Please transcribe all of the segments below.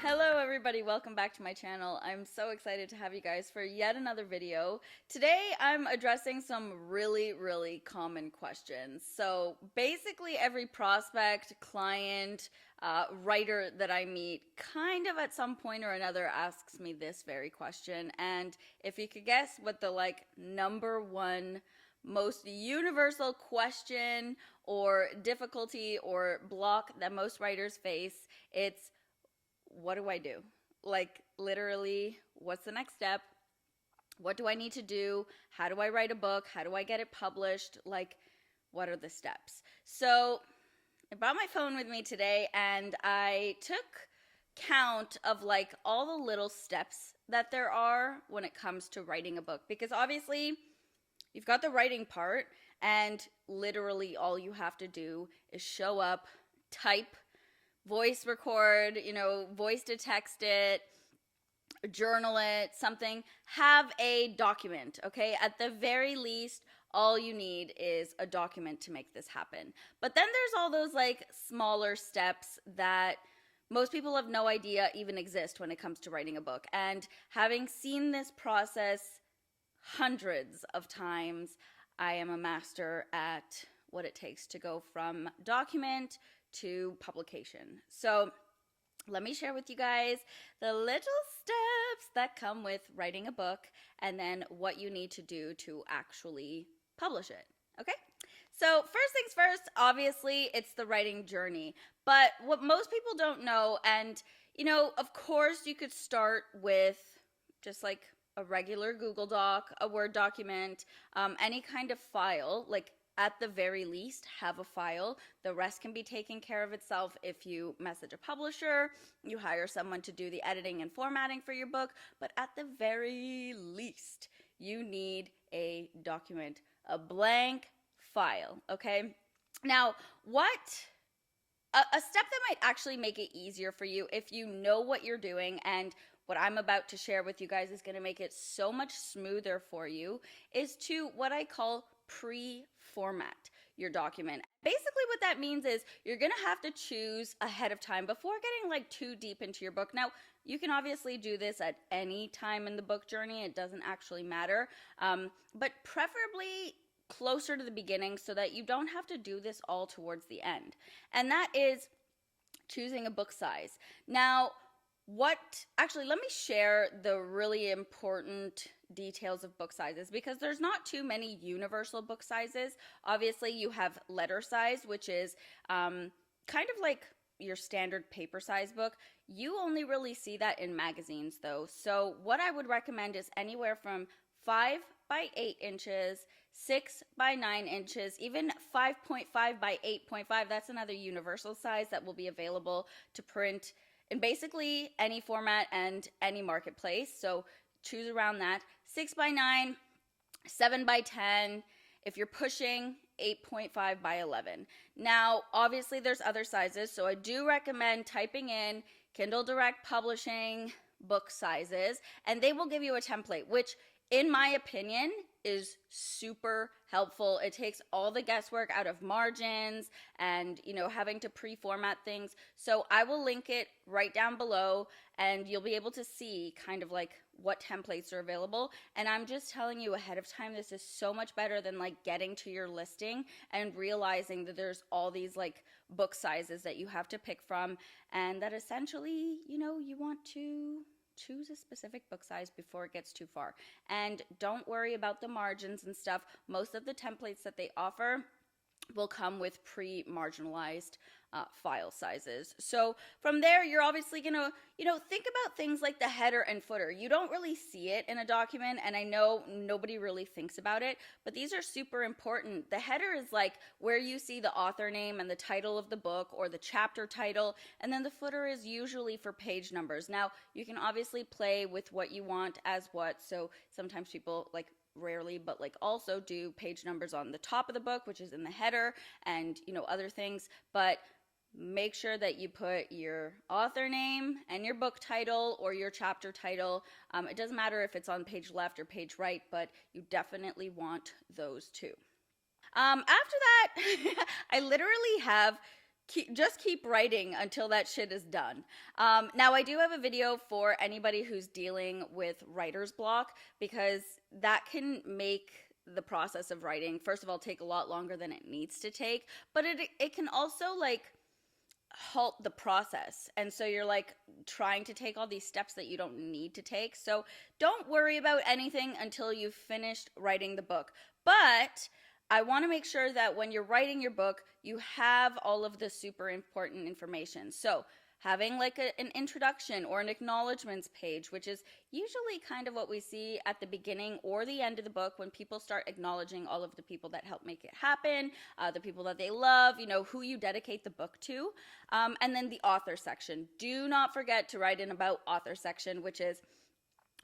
Hello everybody, welcome back to my channel. I'm so excited to have you guys for yet another video. Today I'm addressing some really common questions. So basically every prospect, client, writer that I meet kind of at some point or another asks me this very question. And if you could guess what the number one most universal question or difficulty or block that most writers face, it's what do I do? Like, literally, what's the next step? What do I need to do? How do I write a book? How do I get it published? Like, what are the steps? So, I brought my phone with me today and I took count of all the little steps that there are when it comes to writing a book. Because obviously, you've got the writing part, and literally all you have to do is show up, type, voice record, voice to text it, journal it, something. Have a document, okay? At the very least, all you need is a document to make this happen. But then there's all those smaller steps that most people have no idea even exist when it comes to writing a book. And having seen this process hundreds of times, I am a master at what it takes to go from document to publication. So let me share with you guys the little steps that come with writing a book and then what you need to do to actually publish it. Okay? So first things first, obviously it's the writing journey. But what most people don't know, and of course you could start with just a regular Google Doc, a Word document, any kind of file, at the very least, have a file. The rest can be taken care of itself if you message a publisher, you hire someone to do the editing and formatting for your book, but at the very least, you need a document, a blank file, okay? Now, a step that might actually make it easier for you if you know what you're doing, and what I'm about to share with you guys is going to make it so much smoother for you, is to what I call pre-format your document. Basically what that means is you're going to have to choose ahead of time before getting too deep into your book. Now, you can obviously do this at any time in the book journey. It doesn't actually matter, but preferably closer to the beginning so that you don't have to do this all towards the end. And that is choosing a book size. Now, let me share the really important details of book sizes, because there's not too many universal book sizes. Obviously, you have letter size, which is kind of like your standard paper size book. You only really see that in magazines though. So what I would recommend is anywhere from 5 by 8 inches, 6 by 9 inches, even 5.5 by 8.5. That's another universal size that will be available to print in basically any format and any marketplace. So choose around that. 6 by 9, 7 by 10. If you're pushing, 8.5 by 11. Now, obviously there's other sizes, so I do recommend typing in Kindle Direct Publishing book sizes, and they will give you a template, which in my opinion is super helpful. It takes all the guesswork out of margins and having to pre-format things. So I will link it right down below, and you'll be able to see kind of what templates are available. And I'm just telling you ahead of time, this is so much better than getting to your listing and realizing that there's all these book sizes that you have to pick from, and that essentially you want to choose a specific book size before it gets too far. And don't worry about the margins and stuff. Most of the templates that they offer will come with pre-marginalized file sizes. So from there, you're obviously gonna, think about things like the header and footer. You don't really see it in a document, and I know nobody really thinks about it, but these are super important. The header is where you see the author name and the title of the book or the chapter title, and then the footer is usually for page numbers. Now, you can obviously play with what you want as what, so sometimes people rarely, but also do page numbers on the top of the book, which is in the header, and other things. But make sure that you put your author name and your book title or your chapter title. It doesn't matter if it's on page left or page right, but you definitely want those two. After that, I literally have just keep writing until that shit is done. Now, I do have a video for anybody who's dealing with writer's block, because that can make the process of writing, first of all, take a lot longer than it needs to take, but it can also like halt the process. And so you're like trying to take all these steps that you don't need to take. So don't worry about anything until you've finished writing the book. But I want to make sure that when you're writing your book, you have all of the super important information. So having like an introduction or an acknowledgments page, which is usually kind of what we see at the beginning or the end of the book when people start acknowledging all of the people that help make it happen, the people that they love, who you dedicate the book to. And then the author section. Do not forget to write in about author section, which is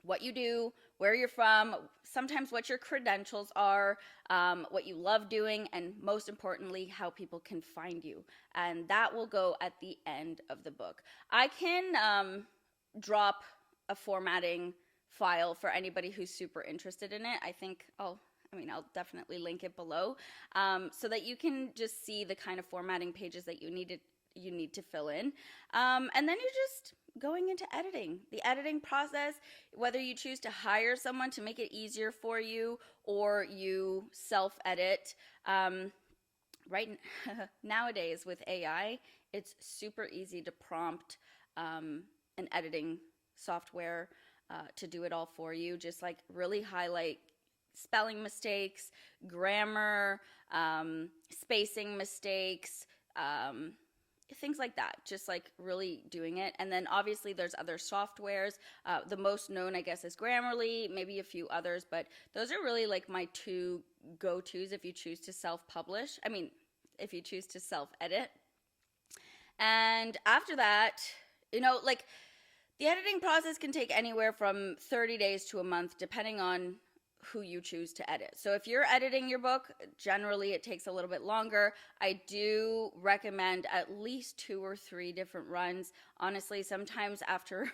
what you do, where you're from, sometimes what your credentials are, what you love doing, and most importantly, how people can find you. And that will go at the end of the book. I can drop a formatting file for anybody who's super interested in it. I'll definitely link it below, so that you can just see the kind of formatting pages that you need to fill in. And then you're just going into editing. The editing process, whether you choose to hire someone to make it easier for you or you self-edit, nowadays with AI, it's super easy to prompt an editing software to do it all for you. Just like really highlight spelling mistakes, grammar, spacing mistakes, things like that, just like really doing it. And then obviously there's other softwares. The most known, I guess, is Grammarly, maybe a few others, but those are really like my two go-tos if you choose to self-publish. If you choose to self-edit. And after that, like the editing process can take anywhere from 30 days to a month, depending on who you choose to edit. So if you're editing your book, generally it takes a little bit longer. I do recommend at least 2 or 3 different runs. Honestly, sometimes after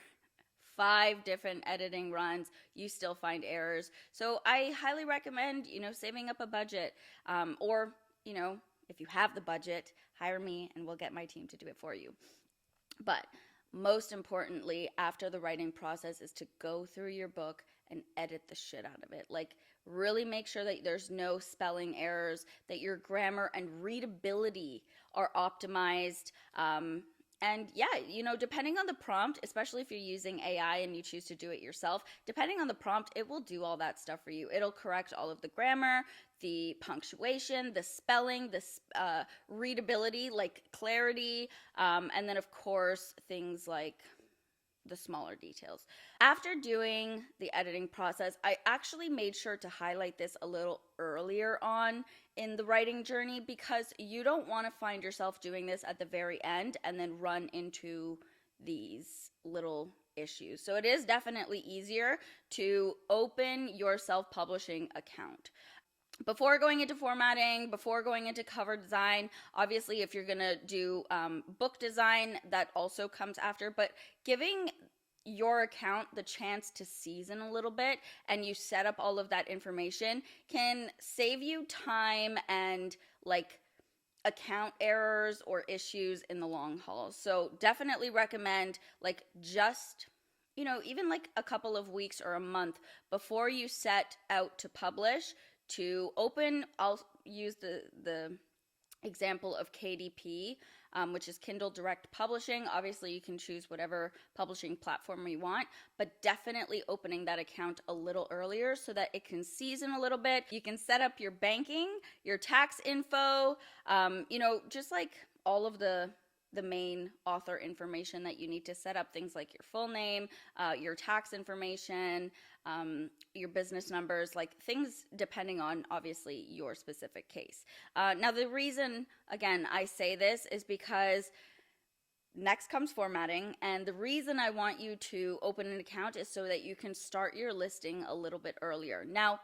5 different editing runs, you still find errors. So I highly recommend, saving up a budget, or, if you have the budget, hire me and we'll get my team to do it for you. But most importantly, after the writing process, is to go through your book and edit the shit out of it. Like, really make sure that there's no spelling errors, that your grammar and readability are optimized. And yeah, depending on the prompt, especially if you're using AI and you choose to do it yourself, depending on the prompt, it will do all that stuff for you. It'll correct all of the grammar, the punctuation, the spelling, the readability, like clarity, and then of course things like the smaller details. After doing the editing process, I actually made sure to highlight this a little earlier on in the writing journey, because you don't want to find yourself doing this at the very end and then run into these little issues. So it is definitely easier to open your self-publishing account. Before going into formatting, before going into cover design, obviously if you're going to do book design, that also comes after, but giving your account the chance to season a little bit and you set up all of that information can save you time and like account errors or issues in the long haul. So definitely recommend like just even like a couple of weeks or a month before you set out to publish, to open. I'll use the example of KDP, which is Kindle Direct Publishing. Obviously, you can choose whatever publishing platform you want, but definitely opening that account a little earlier so that it can season a little bit. You can set up your banking, your tax info, just like all of the main author information that you need to set up, things like your full name, your tax information, your business numbers, like things depending on obviously your specific case. Now the reason, again, I say this is because next comes formatting, and the reason I want you to open an account is so that you can start your listing a little bit earlier. Now,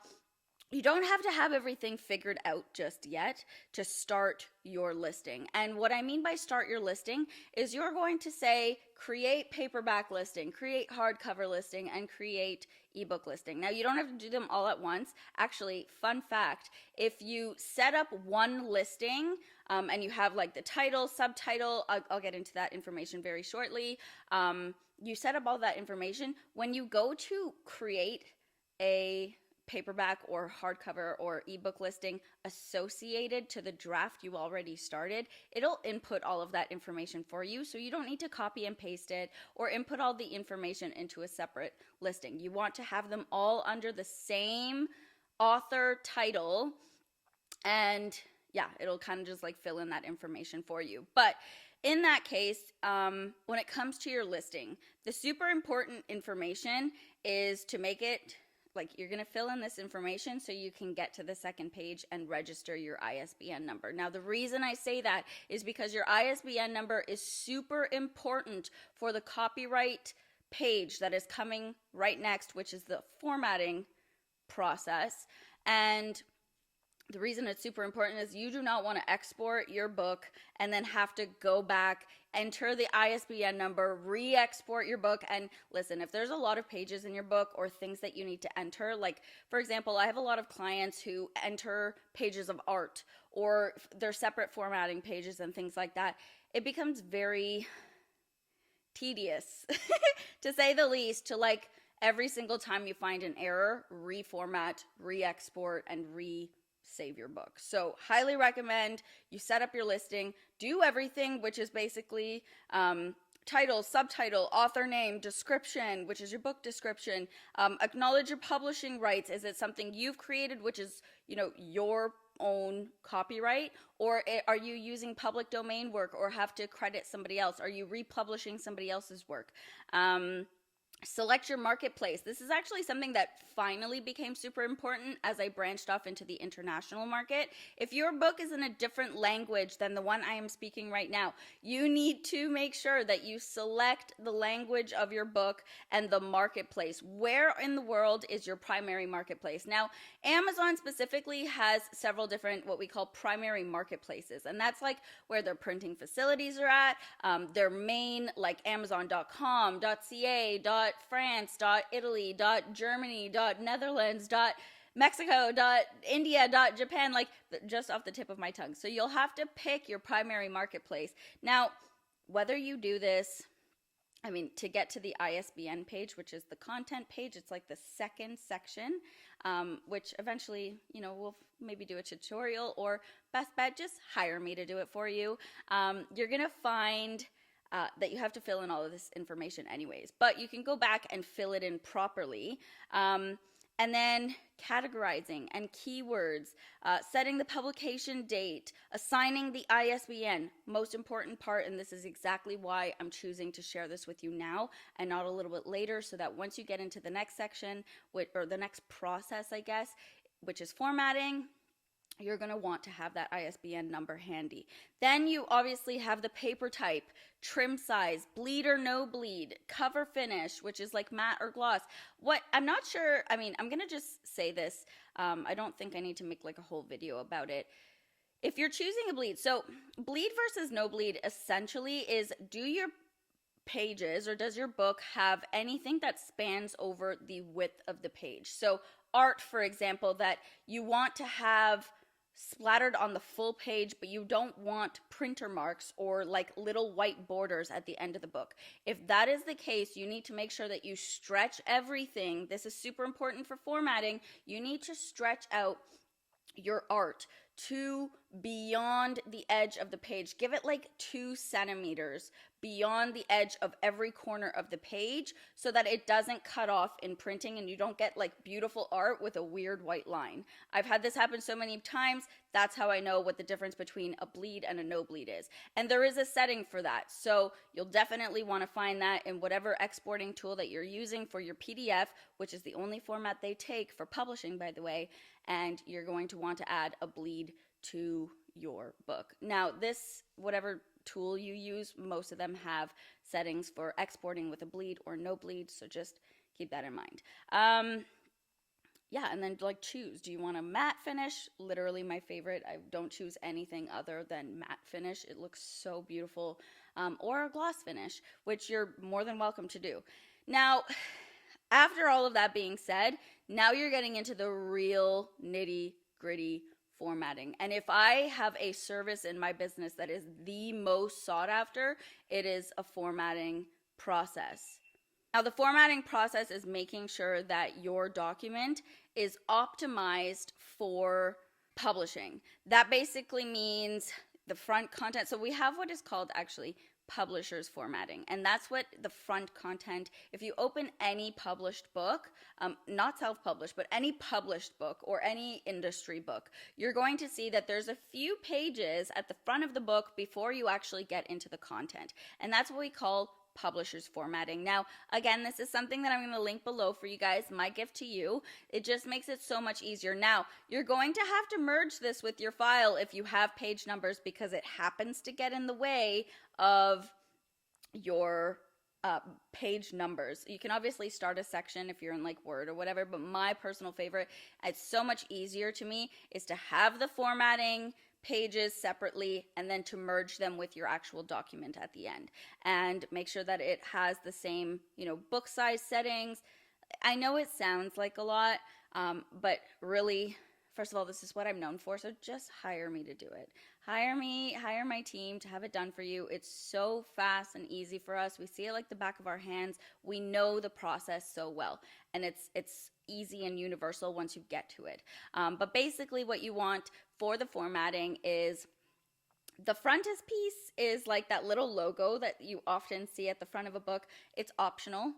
you don't have to have everything figured out just yet to start your listing. And what I mean by start your listing is you're going to say create paperback listing, create hardcover listing, and create ebook listing. Now, you don't have to do them all at once. Actually, fun fact, if you set up one listing and you have like the title, subtitle, I'll get into that information very shortly. You set up all that information. When you go to create a paperback or hardcover or ebook listing associated to the draft you already started, it'll input all of that information for you. So you don't need to copy and paste it or input all the information into a separate listing. You want to have them all under the same author title, and yeah, it'll kind of just like fill in that information for you. But in that case, when it comes to your listing, the super important information is to make it like you're going to fill in this information so you can get to the second page and register your ISBN number. Now, the reason I say that is because your ISBN number is super important for the copyright page that is coming right next, which is the formatting process. And the reason it's super important is you do not want to export your book and then have to go back, enter the ISBN number, re-export your book. And listen, if there's a lot of pages in your book or things that you need to enter, like for example, I have a lot of clients who enter pages of art or they're separate formatting pages and things like that. It becomes very tedious to say the least, to like every single time you find an error, reformat, re-export, and save your book. So highly recommend you set up your listing, do everything, which is basically title, subtitle, author name, description, which is your book description, acknowledge your publishing rights. Is it something you've created, which is, you know, your own copyright, or are you using public domain work or have to credit somebody else? Are you republishing somebody else's work? Select your marketplace. This is actually something that finally became super important as I branched off into the international market. If your book is in a different language than the one I am speaking right now, you need to make sure that you select the language of your book and the marketplace. Where in the world is your primary marketplace? Now, Amazon specifically has several different what we call primary marketplaces, and that's like where their printing facilities are at, their main like Amazon.com, .ca, .france, .italy, .germany, .netherlands, Mexico, India, Japan, like just off the tip of my tongue. So you'll have to pick your primary marketplace. Now, whether you do this, I mean, to get to the ISBN page, which is the content page, it's like the second section, which eventually, you know, we'll maybe do a tutorial, or best bet, just hire me to do it for you. You're going to find that you have to fill in all of this information anyways, but you can go back and fill it in properly. And then categorizing and keywords, setting the publication date, assigning the ISBN, most important part, and this is exactly why I'm choosing to share this with you now and not a little bit later, so that once you get into the next section, or the next process, I guess, which is formatting, you're going to want to have that ISBN number handy. Then you obviously have the paper type, trim size, bleed or no bleed, cover finish, which is like matte or gloss. What I'm not sure, I mean, I'm going to just say this. I don't think I need to make like a whole video about it. If you're choosing a bleed, so bleed versus no bleed essentially is, do your pages or does your book have anything that spans over the width of the page? So art, for example, that you want to have splattered on the full page, but you don't want printer marks or like little white borders at the end of the book. If that is the case, you need to make sure that you stretch everything. This is super important for formatting. You need to stretch out your art to beyond the edge of the page. Give it like 2 centimeters beyond the edge of every corner of the page so that it doesn't cut off in printing and you don't get like beautiful art with a weird white line. I've had this happen so many times. That's how I know what the difference between a bleed and a no bleed is. And there is a setting for that. So you'll definitely want to find that in whatever exporting tool that you're using for your PDF, which is the only format they take for publishing, by the way. And you're going to want to add a bleed to your book. Now, this, whatever tool you use, most of them have settings for exporting with a bleed or no bleed, so just keep that in mind. Yeah, and then like choose. Do you want a matte finish? Literally my favorite. I don't choose anything other than matte finish. It looks so beautiful. Or a gloss finish, which you're more than welcome to do. Now, after all of that being said, now you're getting into the real nitty gritty formatting. And if I have a service in my business that is the most sought after, it is a formatting process. Now, the formatting process is making sure that your document is optimized for publishing. That basically means the front content. So we have what is called actually publishers formatting, and that's what the front content, if you open any published book, not self-published, but any published book or any industry book, you're going to see that there's a few pages at the front of the book before you actually get into the content, and that's what we call publishers formatting. Now, again, this is something that I'm going to link below for you guys, my gift to you. It just makes it so much easier. Now, you're going to have to merge this with your file if you have page numbers, because it happens to get in the way of your page numbers. You can obviously start a section if you're in like Word or whatever, but my personal favorite, it's so much easier to me, is to have the formatting pages separately and then to merge them with your actual document at the end, and make sure that it has the same, book size settings. I know it sounds like a lot, but really, first of all, this is what I'm known for, so just hire me to do it. Hire me, hire my team to have it done for you. It's so fast and easy for us. We see it like the back of our hands. We know the process so well, and it's easy and universal once you get to it. But basically what you want for the formatting is the frontispiece is like that little logo that you often see at the front of a book. It's optional.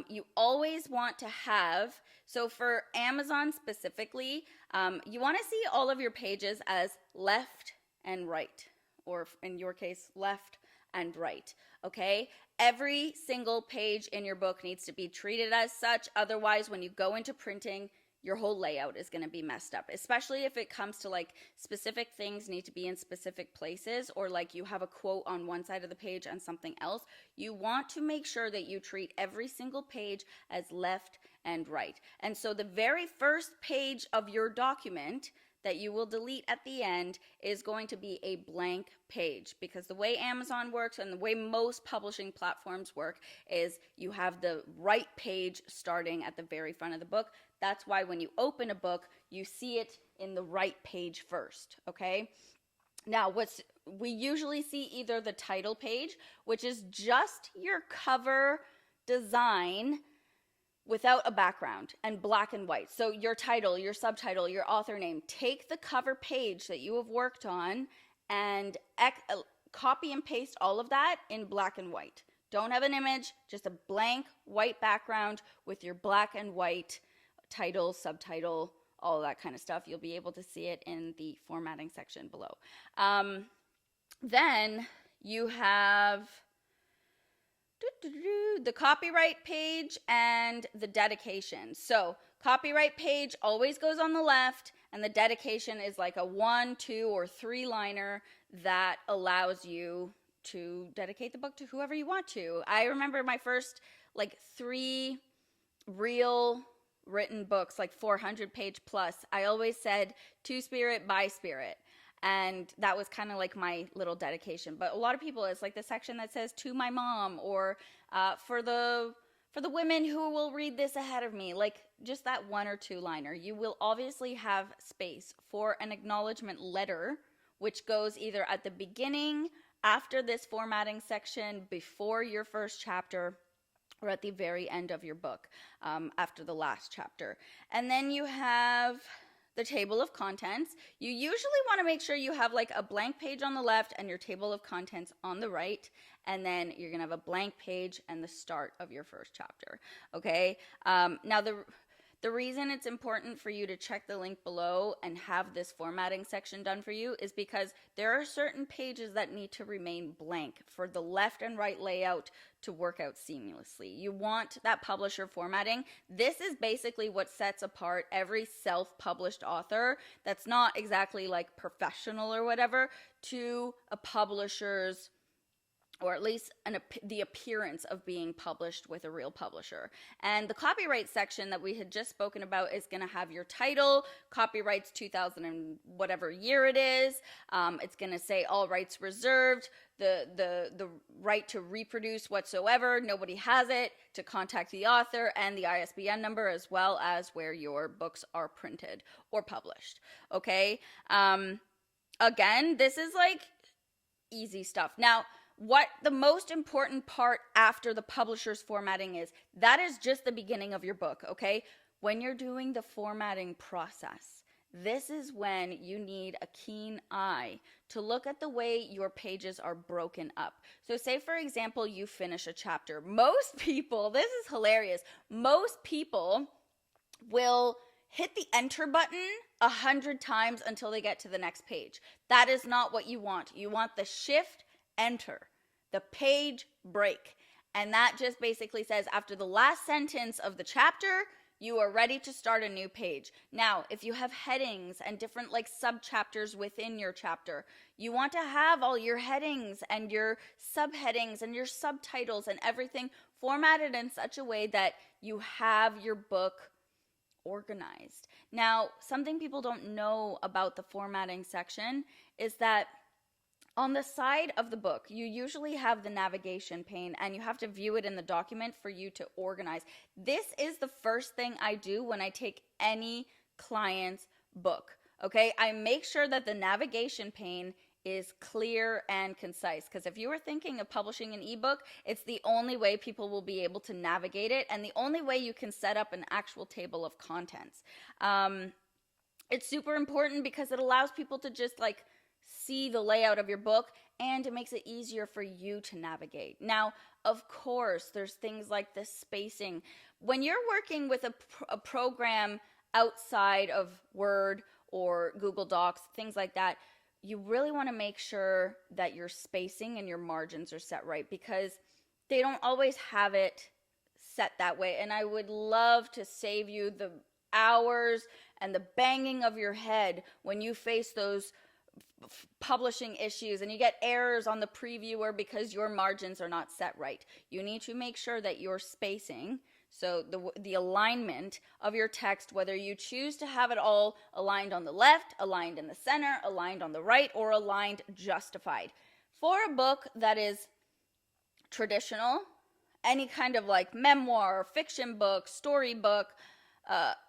You always want to have, so for Amazon specifically, you want to see all of your pages as left and right, or in your case, left and right, okay? Every single page in your book needs to be treated as such. Otherwise, when you go into printing, your whole layout is going to be messed up, especially if it comes to like specific things need to be in specific places, or like you have a quote on one side of the page and something else. You want to make sure that you treat every single page as left and right. And so the very first page of your document that you will delete at the end is going to be a blank page, because the way Amazon works and the way most publishing platforms work is you have the right page starting at the very front of the book. That's why when you open a book, you see it in the right page first, okay? Now, we usually see either the title page, which is just your cover design without a background and black and white. So your title, your subtitle, your author name, take the cover page that you have worked on and copy and paste all of that in black and white. Don't have an image, just a blank white background with your black and white title, subtitle, all of that kind of stuff. You'll be able to see it in the formatting section below. Then you have the copyright page and the dedication. So copyright page always goes on the left, and the dedication is like a 1, 2, or 3 liner that allows you to dedicate the book to whoever you want to. I remember my first like 3 real written books, like 400-page plus. I always said to Spirit, by Spirit. And that was kind of like my little dedication. But a lot of people, it's like the section that says to my mom, or for the women who will read this ahead of me, like just that 1 or 2 liner. You will obviously have space for an acknowledgement letter, which goes either at the beginning, after this formatting section, before your first chapter, or at the very end of your book, after the last chapter. And then you have the table of contents. You usually want to make sure you have like a blank page on the left and your table of contents on the right, and then you're gonna have a blank page and the start of your first chapter. Okay. Now the reason it's important for you to check the link below and have this formatting section done for you is because there are certain pages that need to remain blank for the left and right layout to work out seamlessly. You want that publisher formatting. This is basically what sets apart every self-published author that's not exactly like professional or whatever to a publisher's or at least the appearance of being published with a real publisher. And the copyright section that we had just spoken about is going to have your title, copyrights 2000 and whatever year it is. It's going to say all rights reserved, the right to reproduce whatsoever, nobody has it, to contact the author, and the ISBN number, as well as where your books are printed or published. Okay. Again, this is like easy stuff. Now, what the most important part after the publisher's formatting is, that is just the beginning of your book, okay? When you're doing the formatting process, this is when you need a keen eye to look at the way your pages are broken up. So say, for example, you finish a chapter. Most people, this is hilarious, most people will hit the enter button 100 times until they get to the next page. That is not what you want. You want the shift enter, the page break. And that just basically says after the last sentence of the chapter, you are ready to start a new page. Now, if you have headings and different like sub-chapters within your chapter, you want to have all your headings and your subheadings and your subtitles and everything formatted in such a way that you have your book organized. Now, something people don't know about the formatting section is that on the side of the book, you usually have the navigation pane, and you have to view it in the document for you to organize. This is the first thing I do when I take any client's book, okay? I make sure that the navigation pane is clear and concise, because if you are thinking of publishing an ebook, it's the only way people will be able to navigate it, and the only way you can set up an actual table of contents. It's super important because it allows people to just like see the layout of your book, and it makes it easier for you to navigate. Now, of course, there's things like the spacing. When you're working with a program outside of Word or Google Docs, things like that, you really want to make sure that your spacing and your margins are set right, because they don't always have it set that way. And I would love to save you the hours and the banging of your head when you face those publishing issues and you get errors on the previewer because your margins are not set right. You need to make sure that your spacing, so the alignment of your text, whether you choose to have it all aligned on the left, aligned in the center, aligned on the right, or aligned justified. For a book that is traditional, any kind of like memoir, fiction book, storybook,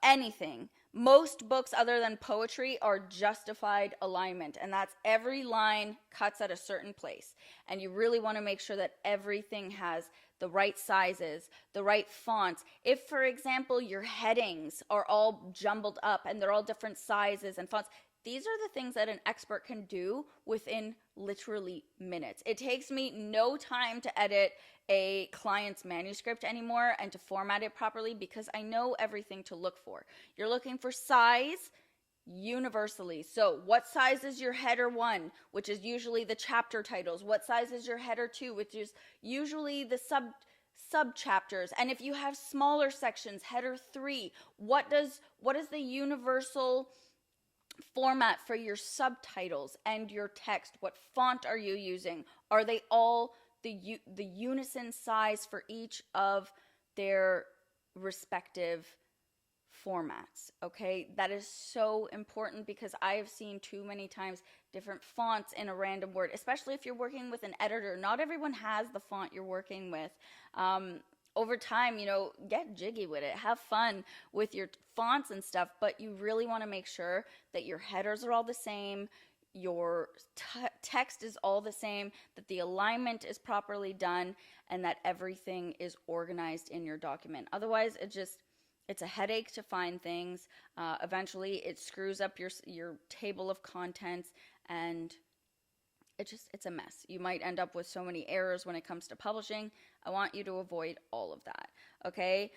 anything, most books other than poetry are justified alignment, and that's every line cuts at a certain place, and you really want to make sure that everything has the right sizes, the right fonts. If, for example, your headings are all jumbled up and they're all different sizes and fonts, these are the things that an expert can do within literally minutes. It takes me no time to edit a client's manuscript anymore and to format it properly, because I know everything to look for. You're looking for size universally. So what size is your header 1, which is usually the chapter titles? What size is your header 2, which is usually the sub chapters? And if you have smaller sections, header 3, what is the universal format for your subtitles and your text? What font are you using? Are they all the unison size for each of their respective formats? Okay, that is so important, because I have seen too many times different fonts in a random word, especially if you're working with an editor. Not everyone has the font you're working with. Over time, get jiggy with it. Have fun with your fonts and stuff, but you really want to make sure that your headers are all the same, your text is all the same, that the alignment is properly done, and that everything is organized in your document. Otherwise, it's a headache to find things. Eventually, it screws up your table of contents, and it's a mess. You might end up with so many errors when it comes to publishing. I want you to avoid all of that, okay?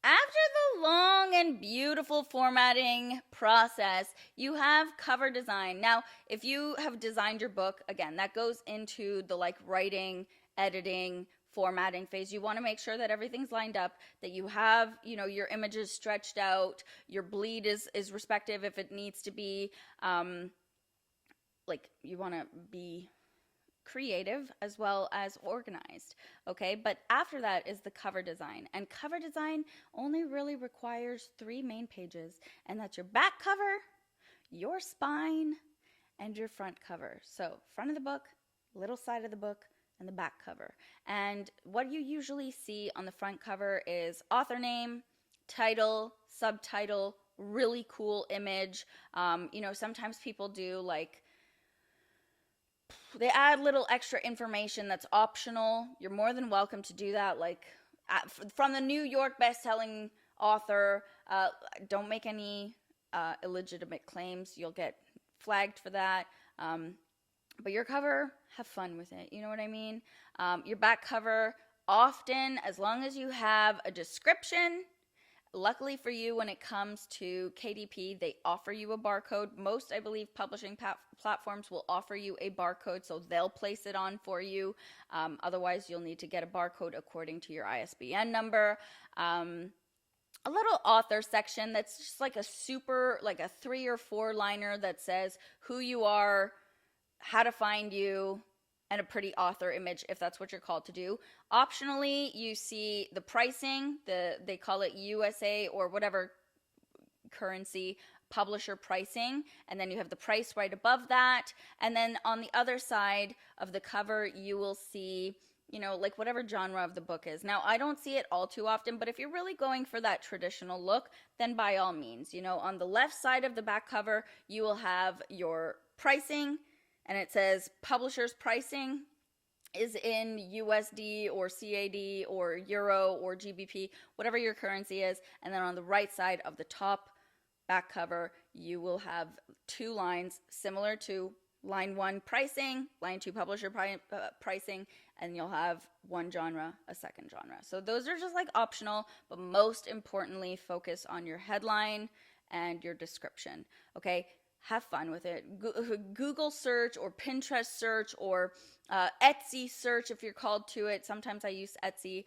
After the long and beautiful formatting process, you have cover design. Now, if you have designed your book, again, that goes into the like writing, editing, formatting phase. You want to make sure that everything's lined up, that you have, your images stretched out, your bleed is respective if it needs to be. Like, you want to be creative as well as organized. Okay, but after that is the cover design. And cover design only really requires three main pages, and that's your back cover, your spine, and your front cover. So, front of the book, little side of the book, and the back cover. And what you usually see on the front cover is author name, title, subtitle, really cool image. Sometimes people do like, they add little extra information that's optional. You're more than welcome to do that. Like from the New York best-selling author, don't make any illegitimate claims. You'll get flagged for that. But your cover, have fun with it. You know what I mean? Your back cover, often, as long as you have a description. Luckily for you, when it comes to KDP, they offer you a barcode. Most, I believe, publishing platforms will offer you a barcode, so they'll place it on for you. Otherwise, you'll need to get a barcode according to your ISBN number. A little author section that's just like a 3 or 4 liner that says who you are, how to find you, and a pretty author image if that's what you're called to do. Optionally, you see the pricing, they call it USA or whatever currency, publisher pricing, and then you have the price right above that. And then on the other side of the cover, you will see, like whatever genre of the book is. Now, I don't see it all too often, but if you're really going for that traditional look, then by all means, on the left side of the back cover, you will have your pricing, and it says publisher's pricing is in USD or CAD or Euro or GBP, whatever your currency is. And then on the right side of the top back cover, you will have 2 lines similar to line 1 pricing, line 2 publisher pricing, and you'll have one genre, a second genre. So those are just like optional, but most importantly, focus on your headline and your description. Okay, have fun with it. Google search or Pinterest search or Etsy search if you're called to it. Sometimes I use Etsy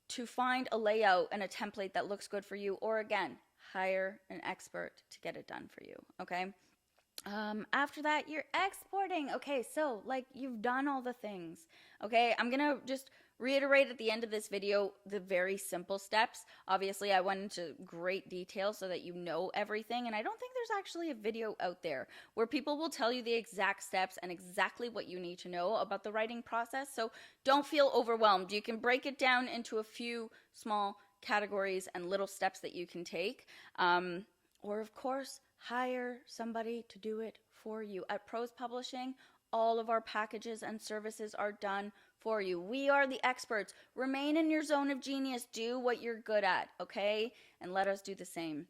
to find a layout and a template that looks good for you, or again, hire an expert to get it done for you. Okay. After that, you're exporting. Okay, so like you've done all the things. Okay, I'm gonna just reiterate at the end of this video the very simple steps. Obviously, I went into great detail so that you know everything, and I don't think there's actually a video out there where people will tell you the exact steps and exactly what you need to know about the writing process. So don't feel overwhelmed. You can break it down into a few small categories and little steps that you can take. Or of course, hire somebody to do it for you. At Prose Publishing, all of our packages and services are done for you. We are the experts. Remain in your zone of genius. Do what you're good at, okay? And let us do the same.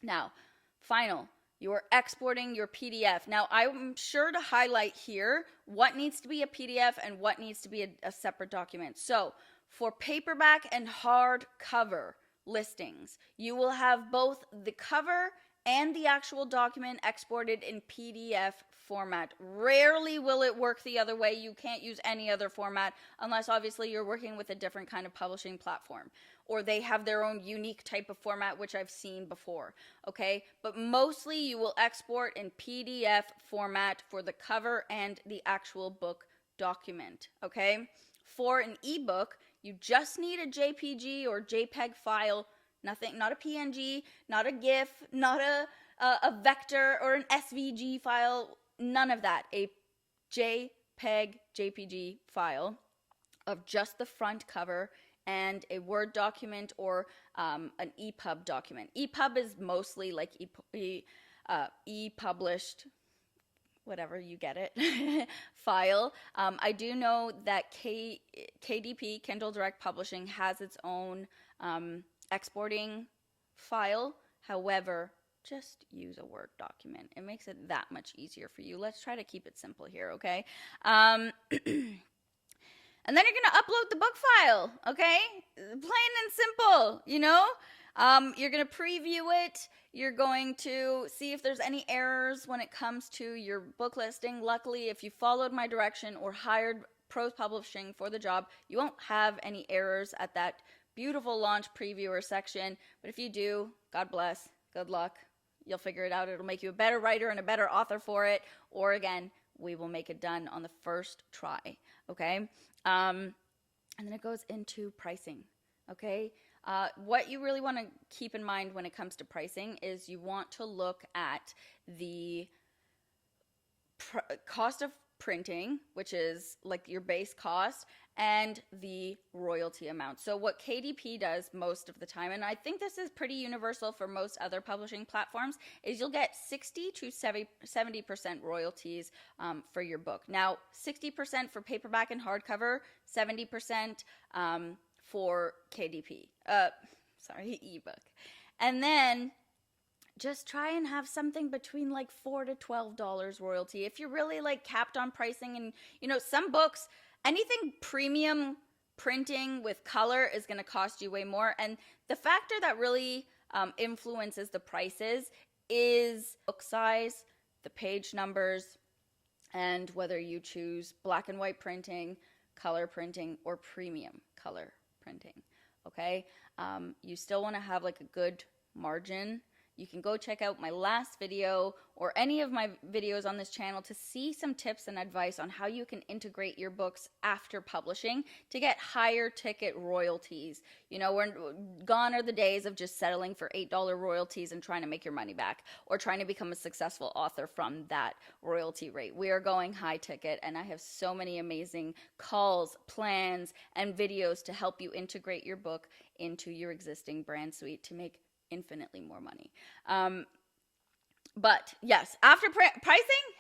Now, final, you're exporting your PDF. Now, I'm sure to highlight here what needs to be a PDF and what needs to be a separate document. So, for paperback and hardcover listings, you will have both the cover and the actual document exported in PDF format. Rarely will it work the other way. You can't use any other format unless obviously you're working with a different kind of publishing platform or they have their own unique type of format, which I've seen before, okay? But mostly you will export in PDF format for the cover and the actual book document, okay? For an ebook, you just need a JPG or JPEG file. Nothing, not a PNG, not a GIF, not a vector or an SVG file, none of that. A JPG file of just the front cover and a Word document or an EPUB document. EPUB is mostly like e-published, whatever, you get it, file. I do know that KDP, Kindle Direct Publishing, has its own exporting file. However, just use a Word document. It makes it that much easier for you. Let's try to keep it simple here, okay? And then you're going to upload the book file, okay? Plain and simple, You're going to preview it. You're going to see if there's any errors when it comes to your book listing. Luckily, if you followed my direction or hired Prose Publishing for the job, you won't have any errors at that beautiful launch previewer section. But if you do, God bless, good luck. You'll figure it out. It'll make you a better writer and a better author for it. Or again, we will make it done on the first try, okay? And then it goes into pricing, okay? What you really want to keep in mind when it comes to pricing is you want to look at the cost of printing, which is like your base cost, and the royalty amount. So what KDP does most of the time, and I think this is pretty universal for most other publishing platforms, is you'll get 60 to 70% royalties for your book. Now, 60% for paperback and hardcover, 70% for KDP. Ebook. And then just try and have something between like $4 to $12 royalty. If you're really like capped on pricing, and you know, some books, anything premium printing with color is going to cost you way more. And the factor that really influences the prices is book size, the page numbers, and whether you choose black and white printing, color printing, or premium color printing. Okay, you still want to have like a good margin. You can go check out my last video or any of my videos on this channel to see some tips and advice on how you can integrate your books after publishing to get higher ticket royalties. You know, gone are the days of just settling for $8 royalties and trying to make your money back, or trying to become a successful author from that royalty rate. We are going high ticket, and I have so many amazing calls, plans, and videos to help you integrate your book into your existing brand suite to make infinitely more money. But yes, after pricing,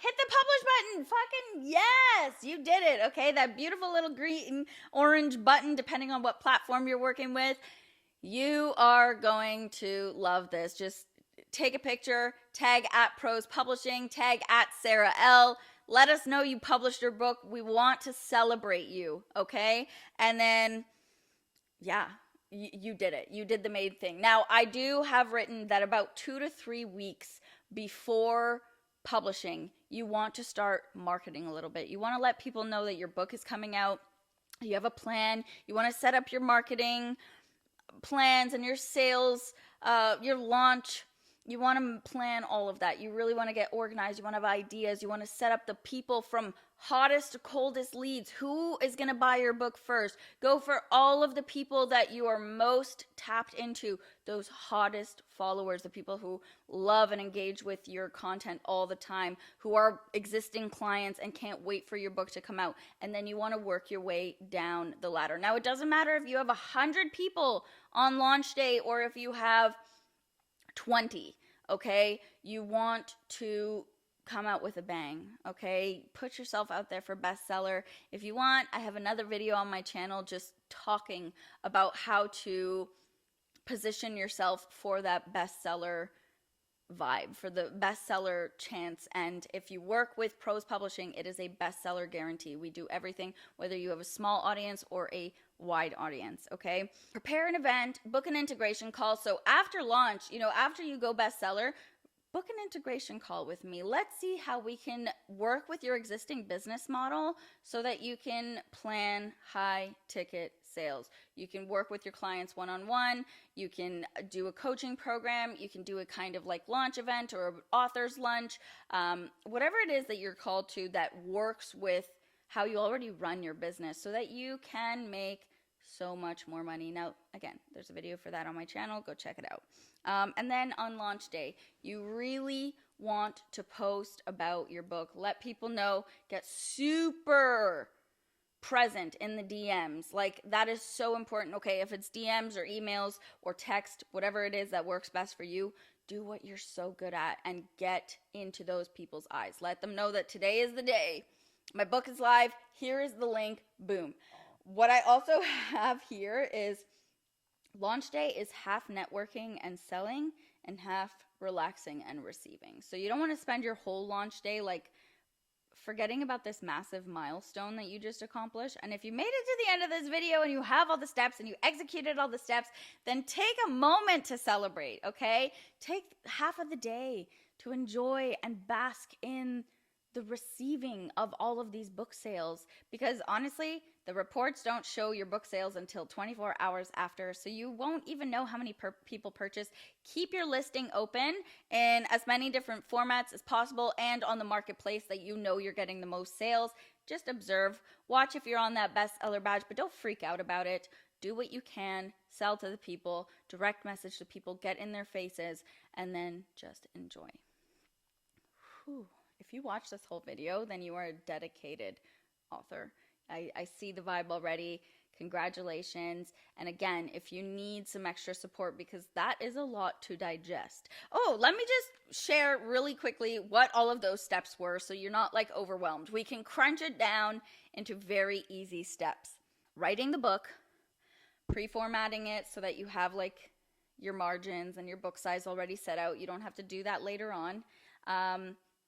hit the publish button. Fucking yes, you did it. Okay, that beautiful little green, orange button, depending on what platform you're working with. You are going to love this. Just take a picture, tag @Prose Publishing, tag @Sarah L. Let us know you published your book. We want to celebrate you, okay? And then, yeah, you did it. You did the main thing. Now, I do have written that about 2 to 3 weeks before publishing, you want to start marketing a little bit. You want to let people know that your book is coming out. You have a plan. You want to set up your marketing plans and your sales, your launch. You want to plan all of that. You really want to get organized. You want to have ideas. You want to set up the people from hottest to coldest leads. Who is going to buy your book first? Go for all of the people that you are most tapped into, those hottest followers, the people who love and engage with your content all the time, who are existing clients and can't wait for your book to come out. And then you want to work your way down the ladder. Now, it doesn't matter if you have 100 people on launch day or if you have 20, okay? You want to come out with a bang, okay? Put yourself out there for bestseller. If you want, I have another video on my channel just talking about how to position yourself for that bestseller vibe, for the bestseller chance. And if you work with Prose Publishing, it is a bestseller guarantee. We do everything, whether you have a small audience or a wide audience, okay? Prepare an event, book an integration call. So after launch, you know, after you go bestseller, book an integration call with me. Let's see how we can work with your existing business model so that you can plan high ticket sales. You can work with your clients one-on-one. You can do a coaching program. You can do a kind of like launch event or an author's lunch, whatever it is that you're called to that works with how you already run your business so that you can make so much more money. Now, again, there's a video for that on my channel. Go check it out. And then on launch day, you really want to post about your book. Let people know. Get super present in the DMs. Like, that is so important. Okay, if it's DMs or emails or text, whatever it is that works best for you, do what you're so good at and get into those people's eyes. Let them know that today is the day. My book is live. Here is the link. Boom. What I also have here is launch day is half networking and selling and half relaxing and receiving. So you don't want to spend your whole launch day like forgetting about this massive milestone that you just accomplished. And if you made it to the end of this video and you have all the steps and you executed all the steps, then take a moment to celebrate, okay? Take half of the day to enjoy and bask in the receiving of all of these book sales, because honestly, The reports don't show your book sales until 24 hours after, so you won't even know how many people purchased. Keep your listing open in as many different formats as possible and on the marketplace that you know you're getting the most sales. Just observe, watch if you're on that bestseller badge, but don't freak out about it. Do what you can, sell to the people, direct message to people, get in their faces, and then just enjoy. Whew. If you watch this whole video, then you are a dedicated author. I see the vibe already. Congratulations. And again, if you need some extra support, because that is a lot to digest. Oh, let me just share really quickly what all of those steps were so you're not like overwhelmed. We can crunch it down into very easy steps. Writing the book, pre-formatting it so that you have like your margins and your book size already set out. You don't have to do that later on.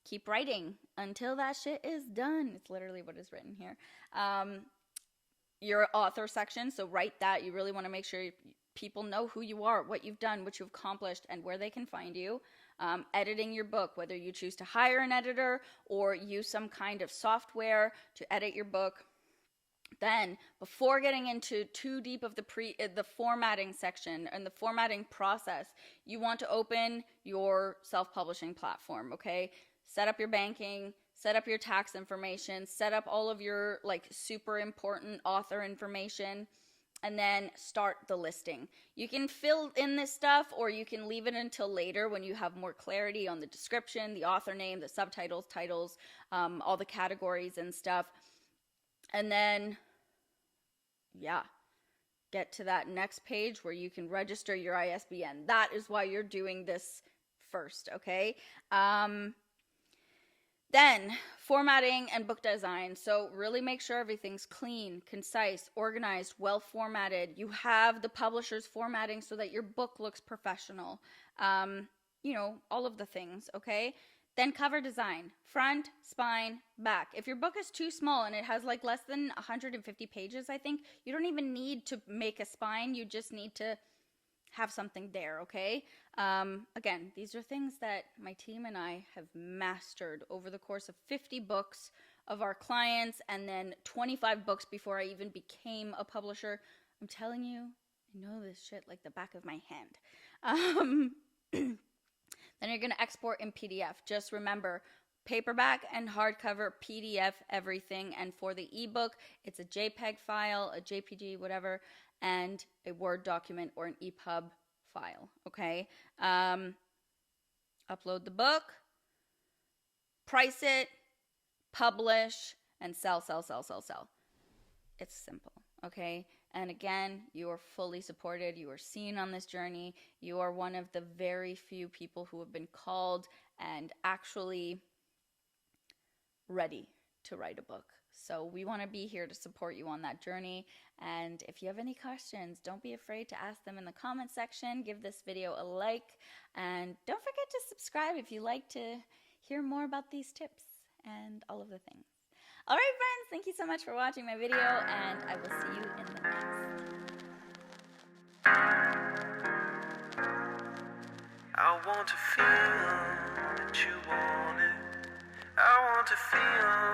Keep writing until that shit is done. It's literally what is written here. Your author section, so write that. You really want to make sure people know who you are, what you've done, what you've accomplished, and where they can find you. Editing your book, whether you choose to hire an editor or use some kind of software to edit your book. Then, before getting into too deep of the formatting section and the formatting process, you want to open your self-publishing platform, okay? Set up your banking, set up your tax information, set up all of your like super important author information, and then start the listing. You can fill in this stuff or you can leave it until later when you have more clarity on the description, the author name, the subtitles, titles, all the categories and stuff. And then, yeah, get to that next page where you can register your ISBN. That is why you're doing this first, okay? Then, formatting and book design. So really make sure everything's clean, concise, organized, well formatted. You have the publisher's formatting so that your book looks professional. You know, all of the things, okay? Then cover design, front, spine, back. If your book is too small and it has like less than 150 pages, I think, you don't even need to make a spine. You just need to have something there, okay? Again, these are things that my team and I have mastered over the course of 50 books of our clients and then 25 books before I even became a publisher. I'm telling you, I know this shit like the back of my hand. Then you're going to export in PDF. Just remember, paperback and hardcover, PDF, everything. And for the ebook, it's a JPEG file, a JPG, whatever, and a Word document or an EPUB file, okay? Upload the book, price it, publish, and sell. It's simple, okay? And again, you are fully supported. You are seen on this journey. You are one of the very few people who have been called and actually ready to write a book. So we want to be here to support you on that journey. And if you have any questions, don't be afraid to ask them in the comment section. Give this video a like. And don't forget to subscribe if you like to hear more about these tips and all of the things. All right, friends, thank you so much for watching my video, and I will see you in the next. I want to feel that you want it. I want to feel